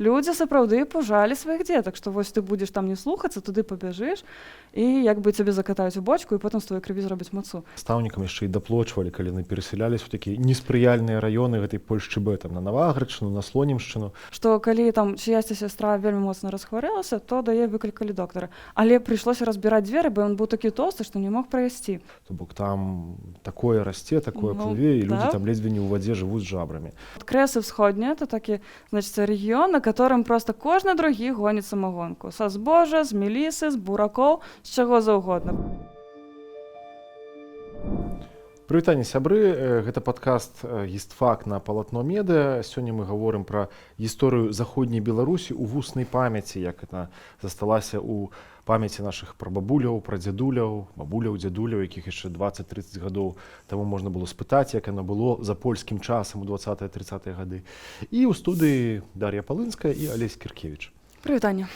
Людзі сапраўды пужалі сваіх дзетак, што вось ты будзеш там не слухацца, туды пабяжыш і як бы цябе закатаюць у бочку і потым з твоёй крыві зробяць мацу. Настаўнікам яшчэ і даплочвалі, калі яны перасяляліся ў такія неспрыяльныя раёны гэтай Польшчы Б, там на Наваградчыну, на Слонімшчыну. Што калі там чыясьця сястра вельмі моцна расхварэлася, то да яе выклікалі доктара. Але прыйшлося разбіраць дзверы, бо ён быў такі тоўсты, што не мог прайсці. То бок там такое расце, такое плыве, і людзі там ледзьве не ў вадзе жывуць з жабрамі. Крэсы ўсходнія — это такі, значыць, рэгіён, на которым проста кожны другі гоніць самагонку. Са збожжа, з мелісы, з буракоў, з чаго заўгодна. Прывітанне, сябры, гэта падкаст «Гістфак» на Палатно Медыа. Сёння мы гаворым пра гісторыю заходняй Беларусі ў вуснай памяці, як яна засталася ў памяці нашых прабабуляў, прадзядуляў, бабуляў, дзядуляў, якіх яшчэ 20-30 гадоў таму можна было спытаць, як яно было за польскім часам у 20-30-е гады. І ў студыі Дар'я Палынская і Алесь Кіркевіч. Прывітанне.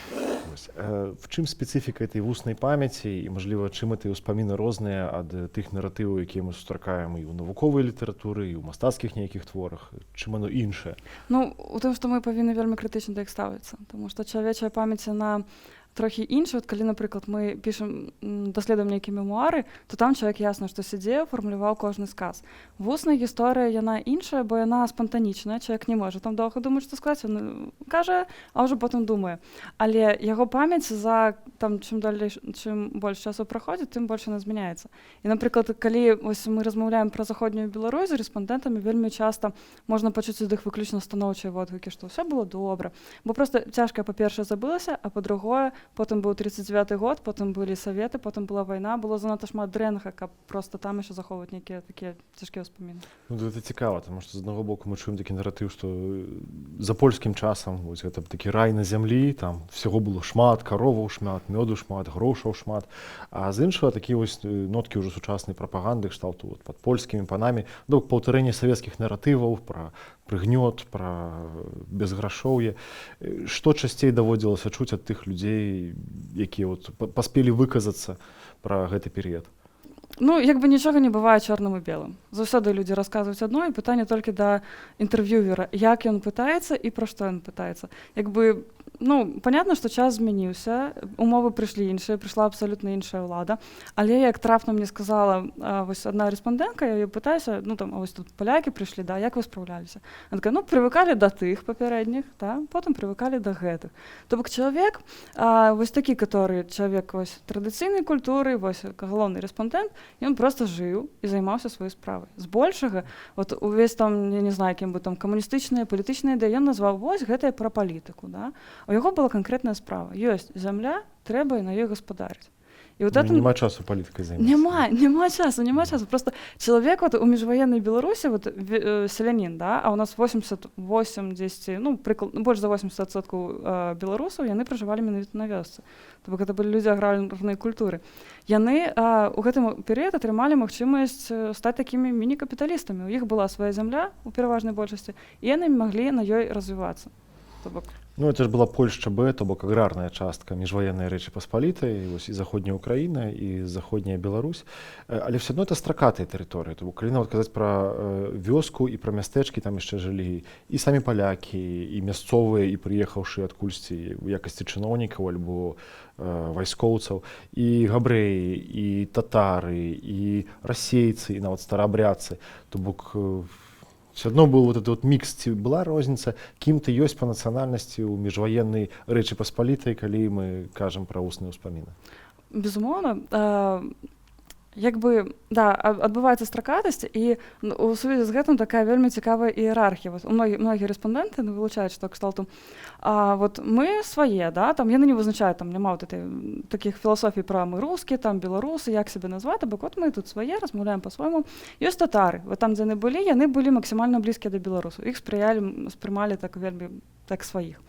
В чым спецыфіка этой вуснай памяці і, мажліва, чым гэтыя ўспаміны розныя ад тых наратываў, якія мы сустракаем і ў навуковай літаратуры, і ў мастацкіх нейкіх творах? Чым оно іншае? Ну, у тым, што мы павінны вельмі крытычна да іх ставіцца, таму што чалавечая памяць, яна трохі інша. От калі, напрыклад, мы пішам, даследуем нейкія мемуары, то там чалавек ясна, што сядзеў, фармуляваў кожны сказ. Вусная гісторыя, яна іншая, бо яна спантанічная. Чалавек не можа там доўга думаць, што сказаць, ён кажа, а ўжо потым думае. Але яго памяць за там чым больш часу праходзіць, тым больш яна змяняецца. І, напрыклад, калі ось мы размаўляем пра заходнюю Беларусь з рэспандэнтамі, вельмі часта можна пачуць ад іх выключна станоўчыя водгукі, што ўсё было добра. Бо проста цяжка, па-першае, забылася, а па-другое, потым быў 39-й год, потым былі саветы, потым была вайна, было занадта шмат дрэннага, каб проста там яшчэ захоўваць нейкія такія цяжкія ўспаміны. Ну, гэта цікава, таму што з аднаго боку мы чуем такі наратыў, што за польскім часам вось гэта такі рай на зямлі, там всяго было шмат, кароваў шмат, мёду шмат, грошаў шмат, а з іншага такі вось ноткі ўжо сучаснай прапаганды, кшталту вот пад польскімі панамі, паўтарэнне савецкіх наратываў пра прыгнёт, пра безграшоўе. Што часцей даводзілася чуць ад тых людзей, якія вот паспелі выказацца пра гэты перыяд? Ну, як бы нічога не бывае чорным і белым. Заўсёды людзі расказваюць адно, і пытанне толькі да інтэрв'ювера, як ён пытаецца і пра што ён пытаецца. Як бы, ну, понятно, што час змяніўся, умовы прыйшлі іншыя, прыйшла абсалютна іншая ўлада, але як трапна мне сказала вось адна рэспандэнтка, я яе пытаюся, ну там, а вось тут палякі прыйшлі, да, як вы спраўляліся? Она такая, ну, прывыкалі да тых папярэдніх, да, потым прывыкалі да гэтых. То бок чалавек, вось такі, который чалавек вось традыцыйнай культуры, вось галоўны рэспандэнт, ён проста жыў і займаўся сваёй справай. Збольшага, вот увесь там, я не знаю, кім бы там камуністычныя, палітычныя ідэі, ён назваў вось гэтае пра палітыку, да. У яго была канкрэтная справа. Ёсць зямля, трэба і на ёй гаспадарыць. І вот Няма часу палітыкай займацца. Няма часу. Просто чалавек вот у міжваеннай Беларусі, вот селянін, да, а у нас 10, ну, больш за 80% беларусаў, яны пражывалі менавіта на вёсцы. То бок гэта былі людзі аграрнай культуры. Яны у гэтым перыяд атрымалі магчымасць стаць такімі міні-капіталістамі. У іх была свая зямля у пераважнай большасці, і яны маглі на ёй развівацца. Ну, это ж была Польшча Б, то бок аграрная частка міжваеннай Рэчы Паспалітай, вось і заходняя Украіна, і заходняя Беларусь. Але все адно это стракатая тэрыторыя. То бок калі нават казаць пра вёску і пра мястэчкі, там яшчэ жылі і самі палякі, і мясцовыя, і прыехаўшы адкульсьці ў якасці чыноўнікаў альбо вайскоўцаў, і габрэі, і татары, і расейцы, і нават стараабрядцы. То бок все адно быў вот этот мікс, ці была розніца, кім ты ёсць па нацыянальнасці ў міжваеннай Рэчы Паспалітай, калі мы кажам пра вусныя ўспаміны? Безумоўна. Як бы, да, адбываецца стракатасць, і у сувязі з гэтым такая вельмі цікавая іерархія. Вот многія рэспандэнты вылучаюць, што кшталту вот мы свае, да, там яны не вызначаюць, там няма вот такіх філасофій пра мы рускі, там беларусы, як сябе назваць, бок вот мы тут свае, размаўляем па-свойму. Ёсць татары, вот там, дзе яны былі максімальна блізкія да беларусаў. Іх спрымалі так вельмі так сваіх.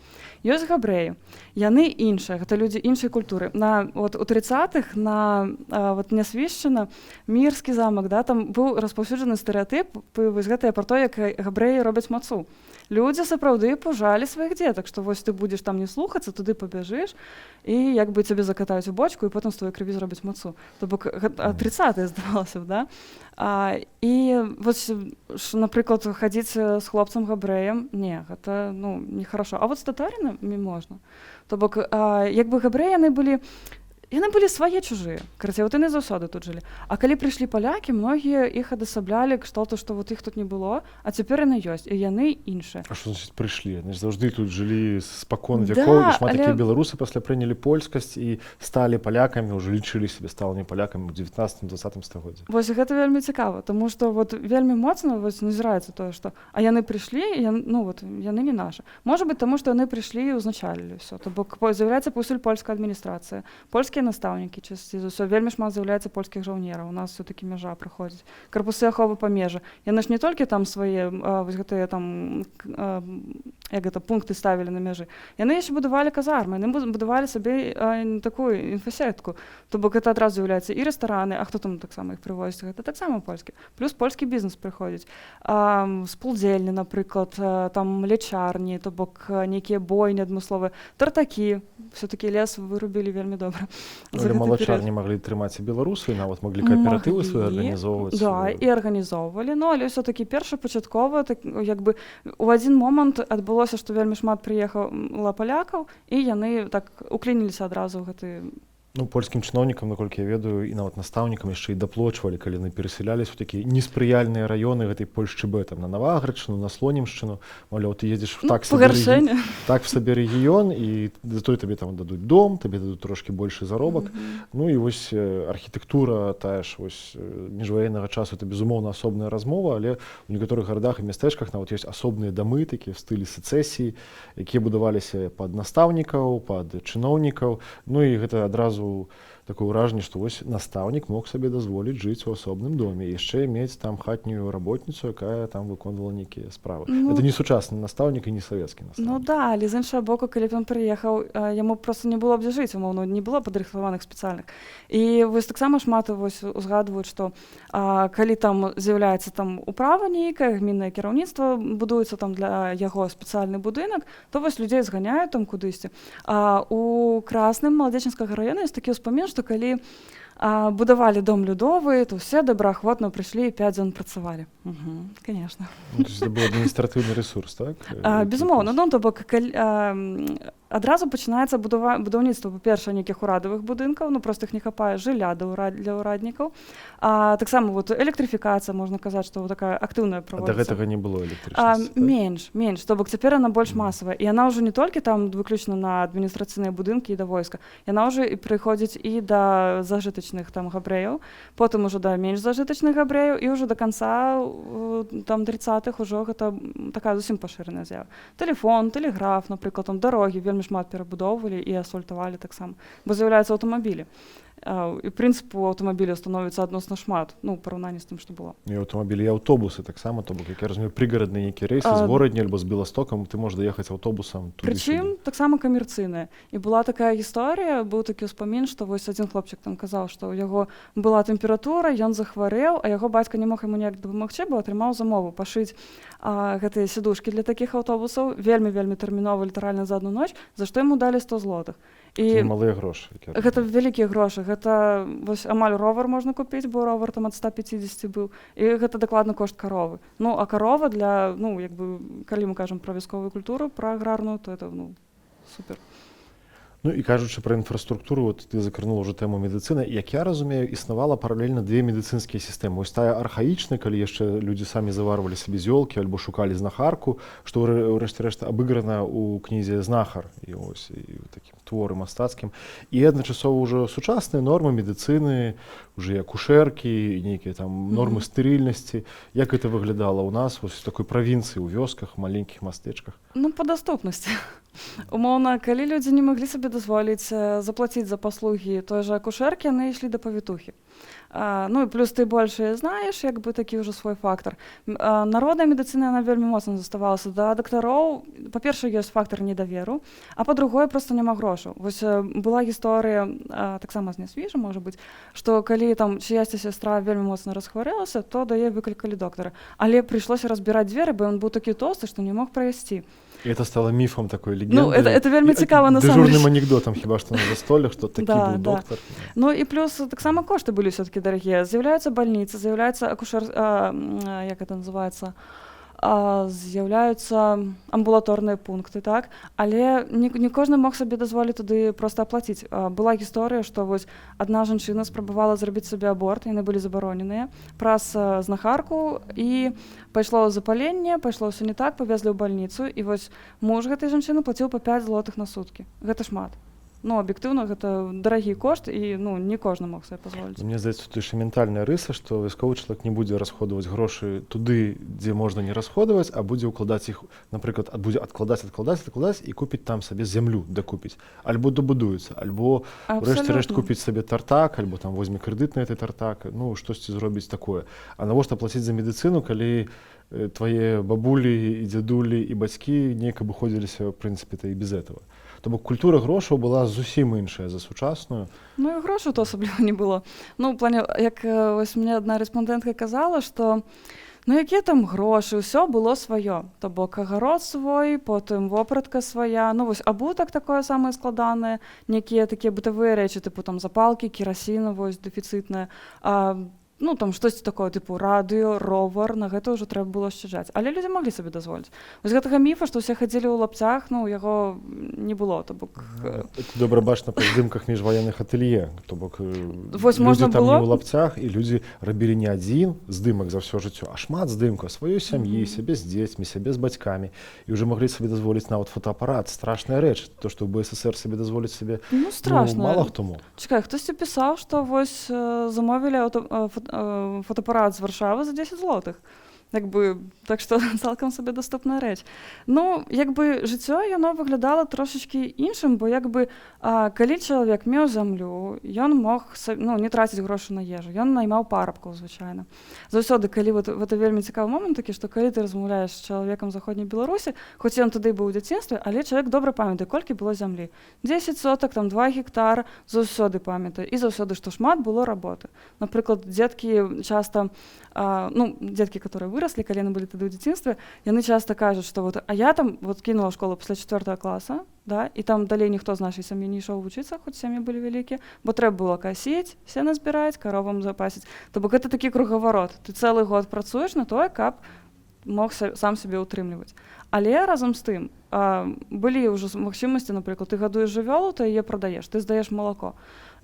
Ёсць габрэі, яны іншыя, гэта людзі іншай культуры. Вот у 30-х на вот Нясвішчына, Мірскі замак, да, там быў распаўсюджаны стэрэатып вось гэтае пра то, як габрэі робяць мацу. Людзі сапраўды пужалі сваіх дзетак, што вось ты будзеш там не слухацца, туды пабяжыш і як бы цябе закатаюць у бочку і потым з твоёй крыві зробяць мацу. То бок 30-е, здавалася б, да? І вось, напрыклад, хадзіць з хлопцам габрэем, не, гэта нехарошо. А вот з татарінамі можна. То бок, як бы габрэі яны былі свае чужыя. Карацей, вот яны заўсёды тут жылі. А калі прыйшлі палякі, многія іх адасаблялі кшталту, што вот іх тут не было, а цяпер яны ёсць, і яны іншыя. А што значыць прыйшлі? Яны ж заўжды тут жылі спакон вякоў, і шмат такія беларусы пасля прынялі польскасць і сталі палякамі, ўжо лічылі сябе сталымі палякамі ў 19-20 стагоддзі. Вось гэта вельмі цікава, таму што вот вельмі моцна назіраецца тое, што яны прыйшлі, яны не нашы. Можа быць, таму што яны прыйшлі і ўзначалілі ўсё. То бок з'яўляецца паўсюль польская адміністрацыя, польскія настаўнікі, часці за ўсё, вельмі шмат з'яўляецца польскіх жаўнераў. У нас ўсё-такі мяжа прыходзіць. Карпусы аховы памежа. Яны ж не толькі там свае вось гэтыя там пункты ставілі на мяжы. Яны яшчэ будавалі казармы, яны будавалі сабе такую інфасетку. То бок гэта адразу з'яўляецца і рэстараны, а хто там таксама іх прывозіць? Гэта таксама польскі. Плюс польскі бізнес прыходзіць. Спулдзельні, напрыклад, там лечарні, то бок нейкія бойні адмысловыя, тартакі. Все-таки лес вырубілі вельмі добра. Але малачарні маглі трымаць і беларусы, нават маглі кааператывы свае арганізоўваць. Да, і арганізоўвалі, але ўсё-такі першапачаткова, як бы у адзін момант адбылося, што вельмі шмат прыехала палякаў, і яны так уклініліся адразу ў гэты. Польскім чыноўнікам, наколькі я ведаю, і нават настаўнікам яшчэ і даплочвалі, калі яны перасяляліся ў такія неспрыяльныя раёны гэтай Польшчы Б, там на Наваградчыну, на Слонімшчыну. Маўляў, ты едзеш в сабе рэгіён, і затое табе там дадуць дом, табе дадуць трошкі большы заробак. Ну і вось архітэктура тая ж вось міжваеннага часу, это безумоўна асобная размова, але ў некаторых гарадах і мястэчках нават ёсць асобныя дамы, такія в стылі сэцэсіі, якія будаваліся пад настаўнікаў, пад чыноўнікаў. Ну і гэта адразу такое ўражанне, што вось настаўнік мог сабе дазволіць жыць у асобным доме, яшчэ мець там хатнюю работніцу, якая там выконвала нейкія справы. Это не сучасны настаўнік і не савецкі настаўнік. Да, але з іншага боку, калі б ён прыехаў, яму проста не было б дзе жыць, умоўна, не было падрыхтаваных спецыяльных. І вось таксама шмат узгадваюць, што калі там з'яўляецца там управа нейкая, гміннае кіраўніцтва, будуецца там для яго спецыяльны будынак, то вось людзей зганяюць там кудысьці. У Красным Маладзечынскага раёна ёсць такі ўспамін, што калі будавалі дом людовы, то ўсе добраахвотна прыйшлі і 5 дзён працавалі. Конечно. Это быў адміністратыўны рэсурс, так? Безумоўна, то бок адразу пачынаецца будаўніцтва, па-першае, нейкіх урадавых будынкаў, проста іх не хапае жылля для ўраднікаў. Таксама электрыфікацыя, можна казаць, што такая актыўная праводзіцца. А да гэтага не было электрычнасці? Менш. То бок цяпер яна больш масавая. І яна ўжо не толькі там выключна на адміністрацыйныя будынкі і да войска. Яна ўжо і прыходзіць і да зажытачных там габрэяў, потым ужо да менш зажытачных габрэяў, і ўжо да канца там 30-х ужо гэта такая зусім пашыраная з'ява. Тэлефон, тэлеграф, напрыклад, там дарогі вельмі шмат перабудоўвалі і асфальтавалі таксама, бо з'яўляюцца аўтамабілі. І прынцыпу аўтамабіля становіцца адносна шмат, у параўнанні з тым, што было. І аўтамабілі, і аўтобусы таксама, то бок, як я разумею, прыгарадныя нейкія рэйсы з горадні альбо з Беластокам, ты можаш даехаць аўтобусам туды-сюды. Прычым таксама камерцыйная. І была такая гісторыя, быў такі ўспамін, што вось адзін хлопчык там казаў, што ў яго была тэмпература, ён захварэў, а яго бацька не мог яму ніяк дапамагчы, бо атрымаў замову пашыць гэтыя сідушкі для такіх аўтобусаў, вельмі тэрмінова, літаральна за адну ноч, за што яму далі 100 злотых. Це малыя грошы. Гэта вялікія грошы. Гэта вось амаль ровар можна купіць, бо ровар там ад 150 быў. І гэта дакладна кошт каровы. А карова для, калі мы кажам пра вясковую культуру, пра аграрную, то это, супер. І кажучы пра інфраструктуру, ты закранула ўжо тэму медыцыны. Як я разумею, існавала паралельна две медыцынскія сістэмы. Вось тая архаічная, калі яшчэ людзі самі заварвалі сабе зёлкі альбо шукалі знахарку, што ўрэшце-рэшт абыграна ў кнізе «Знахар» і такім творы мастацкім. І адначасова ўжо сучасныя нормы медыцыны, уже акушэркі, нейкія там нормы стэрыльнасці. Як гэта выглядала ў нас вось у такой правінцыі, у вёсках, маленькіх мястэчках? Па даступнасці. Умоўна, калі людзі не маглі сабе дазволіць заплаціць за паслугі той жа акушэркі, яны ішлі да павітухі. І плюс ты больш знаеш, як бы такі ўжо свой фактар. Народная медыцына, яна вельмі моцна заставалася. Да дактароў, па-першае, ёсць фактар недаверу, а па-другое, проста няма грошаў. Вось была гісторыя, таксама з нясвіжа, можа быць, што калі там чыясьці сястра вельмі моцна расхварэлася, то да яе выклікалі доктара. Але прыйшлося разбіраць дзверы, бо ён быў такі тоўсты, што не мог прайсці. І це стало міфом такої легенди. Ну, це вельми цікаво на самом дежурним анекдотом хіба що на застолях, що такий був доктор. Ну і плюс так само кошти були все-таки дорогі. З'являються больниці, з'являються як це називається, з'являються амбулаторні пункти, так? Але не кожен мог собі дозволити туди просто оплатити. Була історія, що ось одна жінка спробувала зробити собі аборт, і вони були заборонені, праз знахарку, і пайшло запалення, пайшло все не так, повезли ў больніцу, і ось муж гэтай жанчыны плаціў па 5 злотых на суткі. Гэта шмат. Ну, аб'ектыўна, гэта дарагі кошт, і ну, не кожны мог сабе пазволіць. Мне здаецца, тут яшчэ ментальная рыса, што вайсковы чалавек не будзе расходаваць грошы туды, дзе можна не расходаваць, а будзе ўкладаць іх, напрыклад, будзе адкладаць і купіць там сабе зямлю дакупіць. Альбо добудуецца, альбо рэшце-рэшт купіць сабе тартак, альбо там возьме крэдыт на гэты тартак, ну, штосьці зробіць такое. А навошта плаціць за медыцыну, калі твае бабулі і дзядулі і бацькі неяк абыходзіліся, в прынцыпе-то, і без этого. То бок культура грошаў была зусім іншая за сучасную. Ну і грошаў то асабліва не было. Ну, в плане, як ось мне одна рэспондэнтка казала, што ну якія там грошы, ўсё было сваё. То бок агарод свой, потым вопратка свая, ну вось абутак такое самае складанае, некія такія бытавыя рэчы, тыпу там запалкі, керасіна, вось дэфіцытная, ну, там штосьці такое, тыпу радыё, ровар, на гэта ўжо трэба было шчаджаць. Але людзі маглі сабе дазволіць. Вось гэтага міфа, што ўсе хадзілі ў лапцях, ну, яго не было, то бок... Это добра бачна па здымках міжваенных атэлье, то бок людзі там не ў лапцях, і людзі рабілі не адзін здымак за ўсё жыццё, а шмат здымкаў сваёй сям'і, сябе з дзецьмі, сябе з бацькамі, і ўжо маглі сабе дазволіць нават фотоапарат. Страшная рэч, то, што ў БССР сабе дазволіць сабе, ну, страшна. Мала хто мог. Чакай, хтосьці пісаў, што вось замовілі фотоапарат з Варшавы за 10 злотых. Як бы, так што цалкам сабе даступная рэч. Ну, як бы жыццё, яно выглядала трошачкі іншым, бо як бы калі чалавек меў зямлю, ён мог не траціць грошы на ежу, ён наймаў парабкаў звычайна. Заўсёды, калі гэта вельмі цікавы момант такі, што калі ты размаўляеш з чалавекам заходняй Беларусі, хоць ён туды быў у дзяцінстве, але чалавек добра памятае, колькі было зямлі. 10 сотак, там 2 гектара, заўсёды памятае. І заўсёды, што шмат было работы. Напрыклад, дзеткі часта, дзеткі, которые вырослі, калі яны былі тады ў дзяцінстве, яны часта кажуць, што вот, а я там вот кінула школу пасля 4 класа, да, і там далей ніхто з нашай сям'і не ішоў вучыцца, хоць сям'і былі вялікія, бо трэба было касіць, сена збіраць, каровам запасіць. То бок гэта такі кругаварот. Ты цэлы год працуеш на тое, каб мог сам сябе ўтрымліваць. Але разам з тым, былі ўжо магчымасці, напрыклад, ты гадуеш жывёлу, ты яе прадаеш, ты здаеш малако.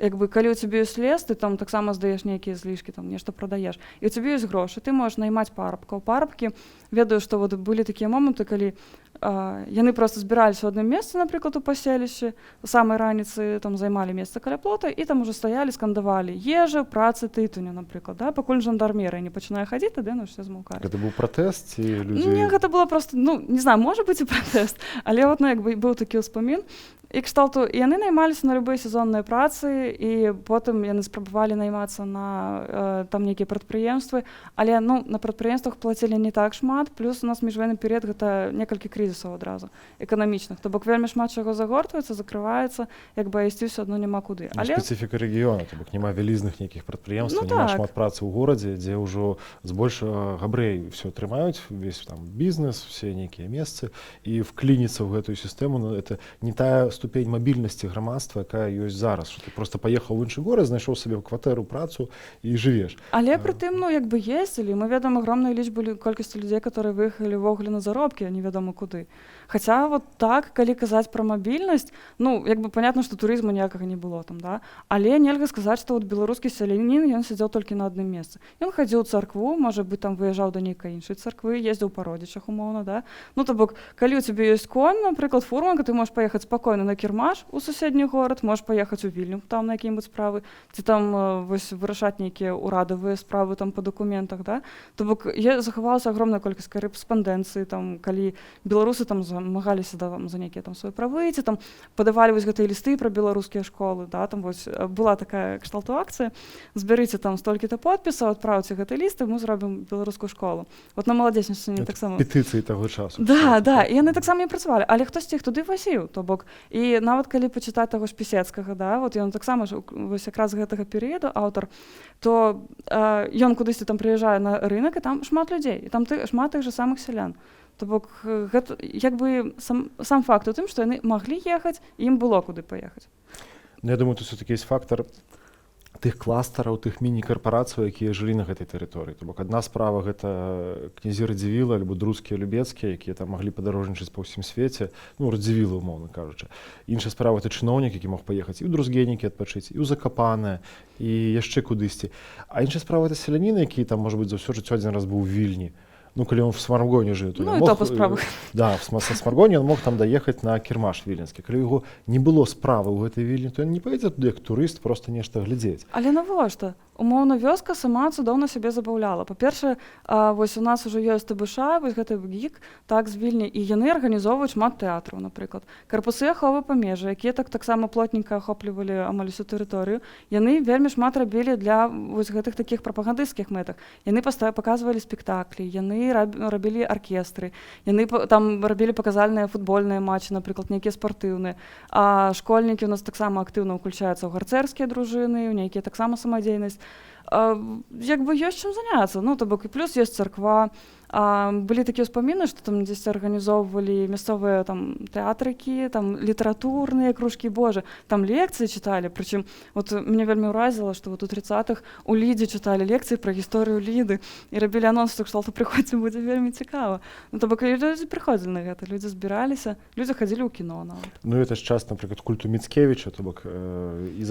Як бы, калі ў цябе ёсць лес, ты там таксама здаеш нейкія злішкі, там нешта прадаеш. І ў цябе ёсць грошы, ты можаш наймаць парабкаў. Парабкі, ведаю, што вот былі такія моманты, калі яны проста збіраліся ў адным месцы, напрыклад, у паселішчы, самай раніцы там займалі месца каля плота, і там ужо стаялі, скандавалі ежа, працы, тытуню, напрыклад, да? Пакуль жандармерыя не пачынае хадзіць, тады ўсе змаўкаюць. Гэта быў пратэст ці людзі? Не, гэта было проста, не знаю, можа быць і пратэст, але от, як бы быў такі ўспамін. І кшталту, яны наймаліся на любыя сезонныя працы, і потым яны спрабавалі наймацца на там нейкія прадпрыемствы, але на прадпрыемствах плацілі не так шмат, плюс у нас міжваенны перыяд гэта некалькі крызісаў адразу, эканамічных. То бок вельмі шмат чаго загортваецца, закрываецца, як бы ісці ўсё адно няма куды. Але спецыфіка рэгіёна, то бок няма вялізных нейкіх прадпрыемстваў, няма шмат працы ў горадзе, дзе ўжо збольшага габрэі ўсё трымаюць, увесь там бізнес, усе нейкія месцы, і вклініцца ў гэтую сістэму, это не тая ступень мабільнасці грамадства, якая ёсць зараз, што ты проста паехаў у іншы горад, знайшоў сабе ў кватэру працу і жывеш. Але пры тым, як бы ездзілі, мы ведам агромную лічбу колькасці людзей, которые выехалі ўвогуле на заробкі, а невядома куды. Хаця вот так, калі казаць пра мабільнасць, як бы понятно, што турызму ніякага не было там, да? Але нельга сказаць, што вот беларускі селянін, ён сядзеў толькі на адным месцы. Ён хадзіў у царкву, можа быць, там выязджаў да нейкай іншай царквы, ездзіў па родзічах умоўна, да? То бок, калі у цябе ёсць конь, напрыклад, фурманка, ты можаш паехаць спакойна на кірмаш у суседні горад, можаш паехаць у Вільню там на якія-небудзь справы, ці там вось вырашаць нейкія ўрадавыя справы там па дакументах, да? То бок, захавалася агромная колькасць карэспандэнцыі, там, калі беларусы там змагаліся за нейкія там свае правы, ці там падавалі вось гэтыя лісты пра беларускія школы, да? Там вось была такая кшталту акцыя, збярыце там столькі-то подпісаў, адправце гэты ліст, і мы зробім беларускую школу. Вот на маладзечніцтве таксама петыцыі таго часу. Да, і яны таксама не працавалі, але хтосьці іх туды вазіў, то бок. І нават калі пачытаць таго ж Пісецкага, да, вот ён таксама ж вось якраз гэтага перыяду аўтар, то ён кудысьці там прыязджае на рынак, і там шмат людзей, і там шмат тых жа самых сялян. То бок гэта як бы сам факт у тым, што яны маглі ехаць, і ім было куды паехаць. Ну, я думаю, тут все-таки есть фактор тых кластараў, тых міні-карпарацый, якія жылі на гэтай тэрыторыі. То бок адна справа гэта князі Радзівілы альбо друцкія любецкія, якія там маглі падарожнічаць па ўсім свеце, ну Радзівілы, умоўна кажучы. Іншая справа гэта чыноўнік, які мог паехаць і ў Друзгенікі адпачыць, і ў Закапанае, і яшчэ кудысьці. А іншая справа гэта селянін, які там, можа быць, за ўсё жыццё адзін раз быў у Вільні. Ну, калі он в Смаргоне жыў, то ну, ён і мог... то па справах. Да, са Смаргоне ён мог там даехаць на кірмаш віленскі. Калі яго не было справы ў гэтай Вільні, то ён не паедзе туды як турыст просто нешта глядзець. Але навошта? Умоўна, вёска сама цудоўна сябе забаўляла. Па-першае, вось у нас ужо ёсць ТБШ, вось гэты ГІК, так, з Вільні, і яны арганізоўваюць шмат тэатраў, напрыклад. Карпусы аховы памежжа, якія таксама плотненька ахоплівалі амаль усю тэрыторыю, яны вельмі шмат рабілі для вось гэтых такіх прапагандысцкіх мэтах. Яны паказвалі спектаклі, яны рабілі аркестры, яны там рабілі паказальныя футбольныя матчы, напрыклад, нейкія спартыўныя. А школьнікі у нас таксама актыўна ўключаюцца ў гарцэрскія дружыны, у нейкія таксама самадзейнасць. Як бы ёсць чым заняцца. Ну, то бок і плюс ёсць царква. Былі такія ўспаміны, што там дзесьці арганізоўвалі мясцовыя там тэатрыкі, там літаратурныя кружкі, божа, там лекцыі чыталі, прычым вот мяне вельмі ўразіла, што вот у 30-х у Лідзе чыталі лекцыі пра гісторыю Ліды і рабілі анонс, што прыходзьце, будзе вельмі цікава. Ну, то бок людзі прыходзілі на гэта, людзі збіраліся, людзі хадзілі ў кіно нават. Ну, это ж час, напрыклад, культу Міцкевіча, то бок і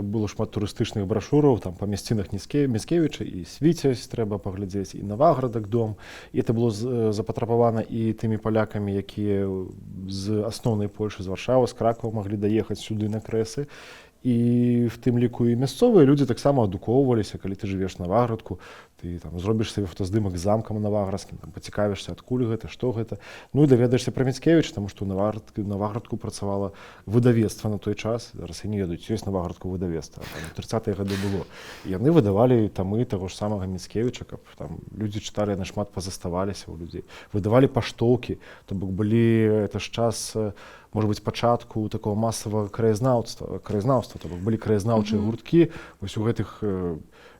было шмат турыстычных брашураў, там па мясцінах Міцкевіча, і Свіцязь трэба паглядзець, і Наваградак дом. І это было запатрабавана і тымі палякамі, якія з асноўнай Польшы, з Варшавы, з Кракова маглі даехаць сюды на крэсы. І в тым ліку і мясцовыя людзі таксама адукоўваліся, калі ты жывеш на Наваградку, ты там зробіш сабе фотаздымак з замкам наваградскім, там пацікавішся, адкуль гэта, што гэта. Ну і даведаешся пра Міцкевіча, таму што ў Наваградку працавала выдавецтва на той час. Зараз я не ведаю, ці ёсць Наваградку выдавецтва, там у 30-е гады было. І яны выдавалі тамы таго ж самага Міцкевіча, каб там людзі чыталі, яны шмат пазаставаліся ў людзей. Выдавалі паштоўкі, то бок былі, это ж час, можа быць, пачатку такого масавага краязнаўства, то бок былі краязнаўчыя гурткі вось у гэтых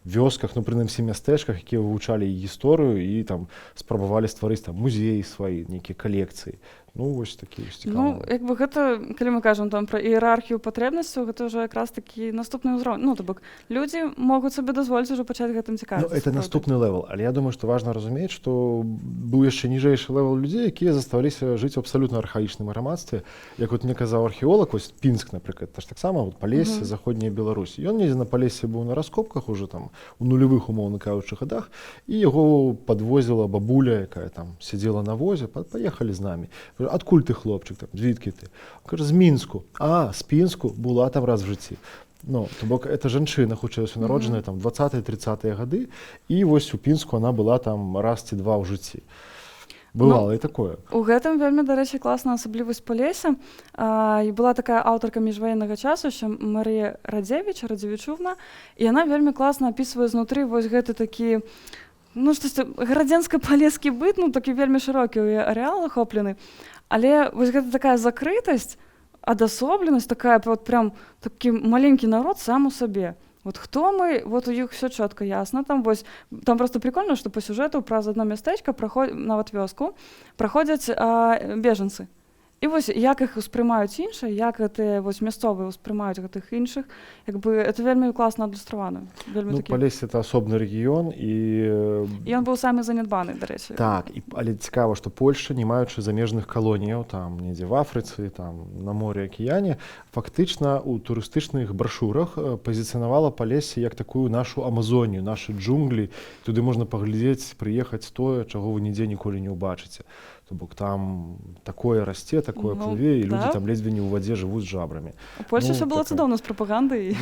вёсках, ну, прынамсі мястэчках, якія вывучалі гісторыю і там спрабавалі стварыць там музеі свае, нейкія калекцыі. Ну, вось такі цікавы. Ну, як бы гэта, калі мы кажам там пра іерархію патрэбнасцяў, гэта ўжо якраз такі наступны ўзровень. Ну, то бок людзі могуць сабе дазволіць ужо пачаць гэтым цікавіцца. Ну, это наступны левел, але я думаю, што важна разумець, што быў яшчэ ніжэйшы левел людзей, якія заставаліся жыць у абсалютна архаічным грамадстве. Як вот мне казаў археолог, вось Пінск, напрыклад, это ж таксама вот Палессе, заходняя Беларусь. Ён недзе на Палессе быў на раскопках уже там у нулевых, умоўна кажучы, гадах, і яго падвозіла бабуля, якая там сидзела на возе, паехалі з намі. Адкуль ты, хлопчык, там, звідкі ты? Кажа, з Мінску. З Пінску, була там раз в жыцці. Ну, то бок, это жанчына, хутчэй ўсё народжаная там 20-30-е гады, і вось у Пінску она была там раз ці два ў жыцці. Бывало і такое. У гэтым вельмі, дарэчы, класная асаблівасць Палесся. І была такая аўтарка міжваеннага часу, що Марія Радзевічувна, і яна вельмі класна апісвае знутры вось гэты такі, ну, штосьці, гарадзенска-палескі быт, ну, такі вельмі шырокі арэал ахоплены. Але вось гэта такая закрытасць, адасобленасць, такая вот прям такі маленькі народ сам у сабе. Вот хто мы, вот у іх все чётка ясна. Там вось, там просто прикольно, што па сюжэту праз адно мястэчка, нават вёску, праходзяць бежанцы. І вось як іх успрымаюць іншыя, як гэтыя вось мясцовыя успрымаюць гэтых іншых, як бы это вельмі класна адлюстравана. Ну, Палессе это асобны рэгіён, і ён быў самы занядбаны, дарэчы. Так, але цікава, што Польшча, не маючы замежных калоніяў, там недзе в Афрыцы, там на моры, акіяне, фактычна ў турыстычных брашурах пазіцыянавала Палессе як такую нашу Амазонію, нашы джунглі. Туды можна паглядзець, прыехаць тое, чаго вы нідзе ніколі не ўбачыце. То бок там такое расце, такое плыве, і людзі там ледзьве не ў вадзе жывуць з жабрамі. У Польшчы ўсё было цудоўна з прапагандай і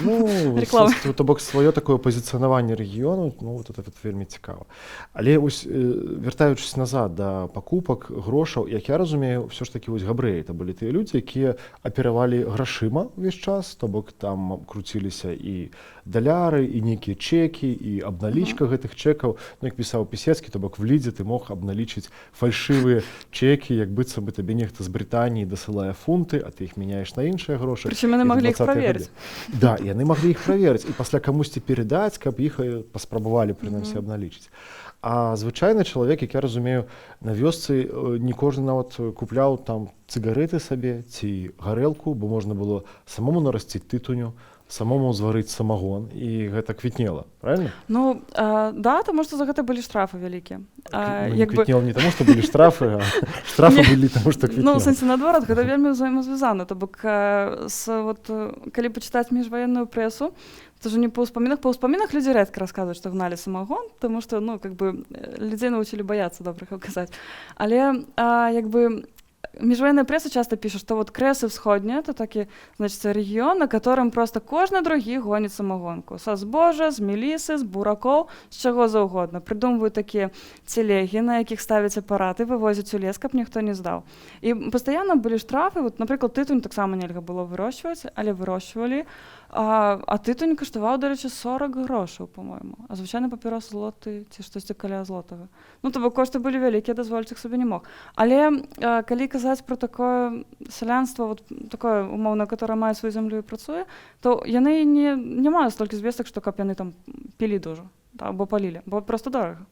рекламай. То бок сваё такое пазіцыянаванне рэгіёну, ну, вот это вельмі цікава. Але вось, вяртаючыся назад да пакупак, грошаў, як я разумею, ўсё ж такі вось габрэі, это былі тыя людзі, якія аперавалі грашыма ўвесь час, то бок там круціліся і даляры, і нейкія чекі, і абналічка гэтых чекаў. Ну, як пісаў Пісецкі, то бок в Лідзе ты мог абналічыць фальшывыя чекі, як быццам бы табе нехта з Брытаніі дасылае фунты, а ты іх мяняеш на іншыя грошы. Прычым яны маглі іх праверыць. Да, яны маглі іх праверыць і пасля камусьці перадаць, каб іх паспрабавалі прынамсі абналічыць. А звычайны чалавек, як я разумею, на вёсцы не кожны нават купляў там цыгареты сабе ці гарэлку, бо можна было самому нарасціць тытуню, самому зварыць самагон, і гэта квітнела, правильно? Ну, да, таму што за гэта былі штрафы вялікія. Квітнела не таму, што былі штрафы, а штрафы былі таму, што квітнела. Ну, у сэнсе, наадварот, гэта вельмі ўзаемазвязана. То бок, калі пачытаць міжваенную прэсу, то ж не па ўспамінах людзі рэдка расказваюць, што гналі самагон, таму што, ну, как бы, людзей навучылі баяцца добрых казаць. Але, як бы, межвоенная пресса часто пишет, что вот Кресы Всходня — это таки, значит, регион, на котором просто кожны другі гонит самогонку. Со збожжа, з мелісы, з буракоў, з чаго заўгодна. Прыдумваюць такія телеги, на якіх ставяць апараты, вывозяць у лес, каб ніхто не здаў. І пастаянна былі штрафы. Вот, напрыклад, тытунь таксама нельга было вырошчваць, але вырошчвалі. А тытунь каштаваў, дарэчы, 40 грошаў, по-мойму. А звычайны папірос злоты ці штосьці каля злотага. Ну, то бок кошты былі вялікія, дазволіць іх сабе не мог. Але калі казаць про такое сялянства, вот такое умоўна, которое мае сваю зямлю і працуе, то яны не маюць столькі звестак, што каб яны там пілі дужа, або палілі, бо проста дорага.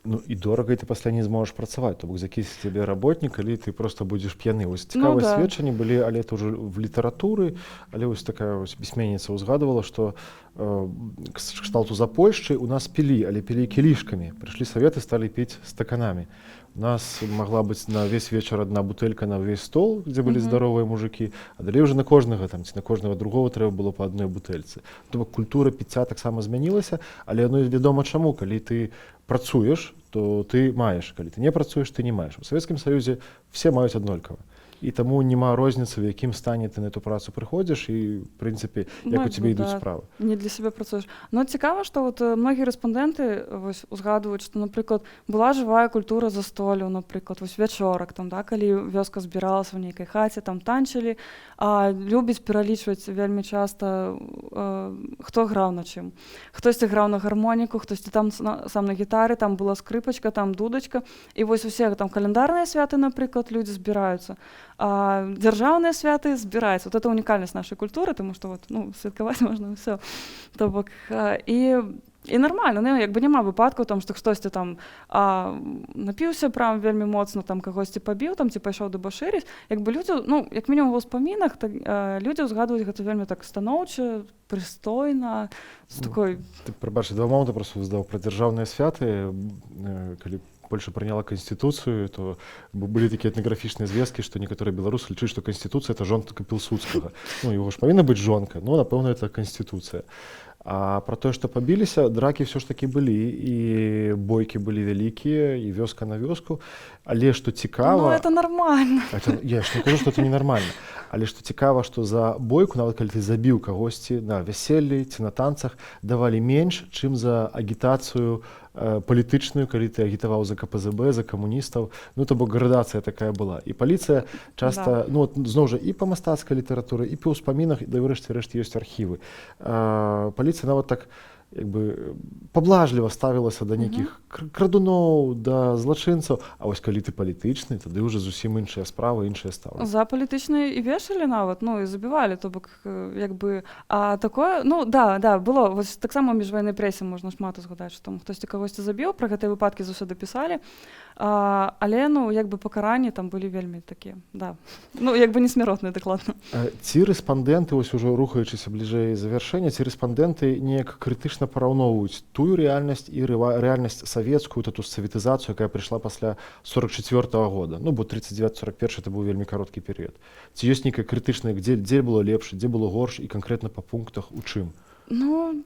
Ну і дорага, і ты пасля не зможаш працаваць, то бок закісь цябе работнік, калі ты просто будзеш п'яны. Вось цікавыя сведчанні былі, але это ўжо в літаратуры, але вось такая вось пісьменніца ўзгадывала, што кшталту за Польшчай у нас пілі, але пілі кілішкамі. Прыйшлі саветы, сталі піць стаканамі. У нас могла быць на весь вечар адна бутэлька на весь стол, дзе былі здаровыя мужыкі, а далей уже на кожнага там ці на кожнага другого трэба было па адной бутэльцы. То бок культура піцця таксама змянілася, але яно вядома чаму, калі ты працуеш, то ты маеш, калі ты не працуеш, ты не маеш. У Савецкім Саюзе все маюць аднолькава. І таму няма розніцы, в якім стане ты на эту працу прыходзіш і, в прынцыпе, як у цябе ідуць справы. Не для сябе працуеш. Но цікава, што вот многія рэспандэнты вось узгадваюць, што, напрыклад, была жывая культура застолляў, напрыклад, вось вячорак, там, да, калі вёска збіралася ў нейкай хаце, там танчылі, любіць пералічваць вельмі часта, хто граў на чым. Хтосьці граў на гармоніку, хтосьці там сам на гітары, там была скрыпачка, там дудачка, і вось усе там календарныя святы, напрыклад, людзі збіраюцца. А дзяржаўныя святы збіраюцца. Вот это унікальнасць нашай культуры, тому што вот, ну, святкаваць можна ўсё. То бок, і нармальна, ну, як бы няма выпадкаў, там, што хтосьці там напіўся прям вельмі моцна, там кагосьці пабіў, там, ці пайшоў дэбашырыць. Як бы людзі, ну, як мінімум ва ўспамінах, так, людзі ўзгадваюць гэта вельмі так станоўча, прыстойна, з такой... Ты, прабач, два моманты просто здаў пра дзяржаўныя святы, калі Польша прыняла канстытуцыю, то былі такія этнаграфічныя звесткі, што некаторыя беларусы лічаць, што канстытуцыя — это жонка Пілсудскага. Ну, яго ж павінна быць жонка, но, напэўна, это канстытуцыя. А пра тое, што пабіліся, дракі ўсё ж такі былі, і бойкі былі вялікія, і вёска на вёску. Але што цікава... Ну, это нормально. Я ж не кажу, што это ненармальна. Але што цікава, што за бойку, нават калі ты забіў кагосьці на вяселлі ці на танцах, давалі менш, чым за агітацыю палітычную, калі ты агітаваў за КПЗБ, за камуністаў. Ну, то бок градацыя такая была. І паліцыя часта, ну, зноў жа, і па мастацкай літаратуры, і па ўспамінах, да і ўрэшце-рэшт ёсць архівы. Паліцыя нават так, як бы, паблажліва ставілася да нейкіх крадуноў, да злачынцаў. А вось калі ты палітычны, тады ўжо зусім іншая справа, іншая стаўленне. За палітычныя і вешалі нават, ну, і забівалі, то бок, як бы, а такое, ну, да, было, вось таксама ў міжваеннай прэсе можна шмат узгадаць, што там хтосьці кагосьці забіў, пра гэтыя выпадкі заўсёды пісалі, але, ну, як бы пакаранні там былі вельмі такія, да, ну, як бы не смяротныя, дакладна. Ці рэспандэнты, вось ужо рухаючыся бліжэй завяршэння, ці рэспандэнты неяк крытычна параўноўваюць тую рэальнасць і рэальнасць савецкую, ту саветызацыю, якая прыйшла пасля 44-го года. Ну, бо 39-41 это быў вельмі кароткі перыяд. Ці ёсць нейкая крытычная, дзе было лепш, дзе было горш, і канкрэтна па пунктах у чым? Ну,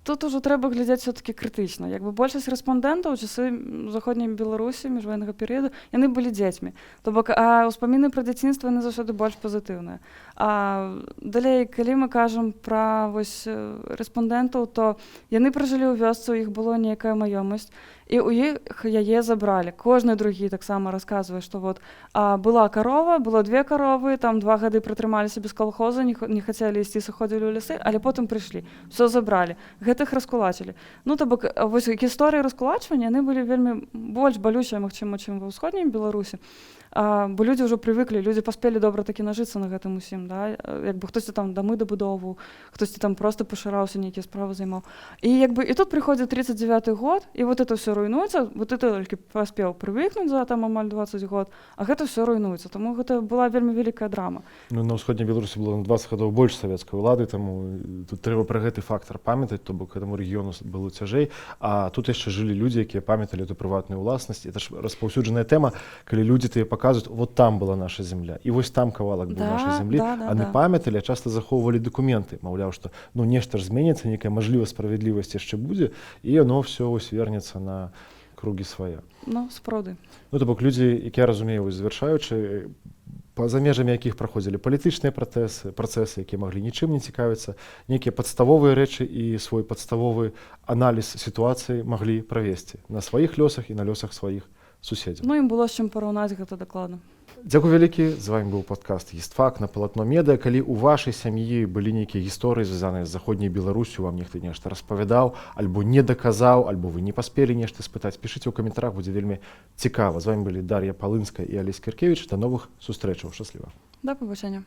тут ужо трэба глядзець все-таки крытычна. Як бы большасць рэспандэнтаў у часы заходняй Беларусі міжваеннага перыяду, яны былі дзецьмі. То бок, ўспаміны пра дзяцінства яны заўсёды больш пазітыўныя. Далей, калі мы кажам пра вось рэспандэнтаў, то яны пражылі ў вёсцы, у іх было нейкая маёмасць, і ў іх яе забралі. Кожны другі таксама расказвае, што вот была карова, было 2 каровы, там 2 гады пратрымаліся без калхоза, не хацелі ісці, сыходзілі ў лясы, але потым прыйшлі, все забралі. гэтых раскулачылі. Ну то бок вось гісторыі раскулачвання яны былі вельмі больш балючыя, магчыма, чым ва ўсходняй Беларусі. Бо людзі ўжо прывыклі, людзі паспелі добра такі нажыцца на гэтым усім, да? Як бы хтосьці там дамы дабудоўваў, хтосьці там проста пашыраўся, нейкія справы займаў. І як бы і тут прыходзіць 39-й год, і вот это ўсё руйнуецца, вот это толькі паспеў прывыкнуць за там амаль 20 год, а гэта ўсё руйнуецца. Таму гэта была вельмі вялікая драма. Ну, на ўсходняй Беларусі было на 20 гадоў больш савецкай улады, таму тут трэба пра гэты фактар памятаць, то бок гэтаму рэгіёну было цяжэй, а тут яшчэ жылі людзі, якія памяталі эту прыватную ўласнасць. Это ж распаўсюджаная тэма, калі людзі тыя паказваюць, вот там была наша земля, і вось там кавалак быў нашай зямлі, а не памяталі, а часта захоўвалі дакументы, маўляў, што ну нешта ж зменіцца, нейкая мажлівая справядлівасць яшчэ будзе, і яно ўсё вось вернецца на кругі свае. Ну, сапраўды. Ну, то бок людзі, якія разумею, завяршаючы, па-за межамі якіх праходзілі палітычныя працэсы, якія маглі нічым не цікавіцца, нейкія падставовыя рэчы і свой падставовы аналіз сітуацыі маглі правесці на сваіх лёсах і на лёсах сваіх суседзяў. Ну, ім было з чым параўнаць гэта дакладна. Дзякуй вялікі, з вамі быў падкаст «Гістфак» на Палатно Медыа. Калі ў вашай сям'і былі нейкія гісторыі, звязаныя з заходняй Беларусю, вам нехта нешта распавядаў, альбо не даказаў, альбо вы не паспелі нешта спытаць, пішыце ў каментарах, будзе вельмі цікава. З вамі былі Дар'я Палынская і Алесь Кіркевіч. Да новых сустрэчаў. Шчасліва. Да пабачэння.